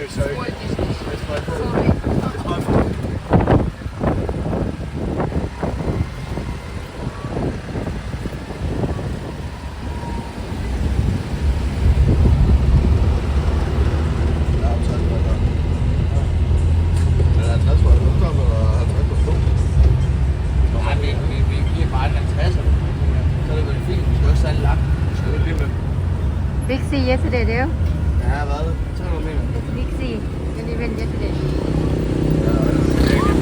sorry. Spoiled business. It's my fault. Sorry. It's my fault. Nej, vi er bare en 50'er. Så er det vel fint. Vi skal også have lagt. Så er det det med. Big C yesterday, do you? Ja, hvad? 300 meter. Big C. When you went yesterday. Ja, det er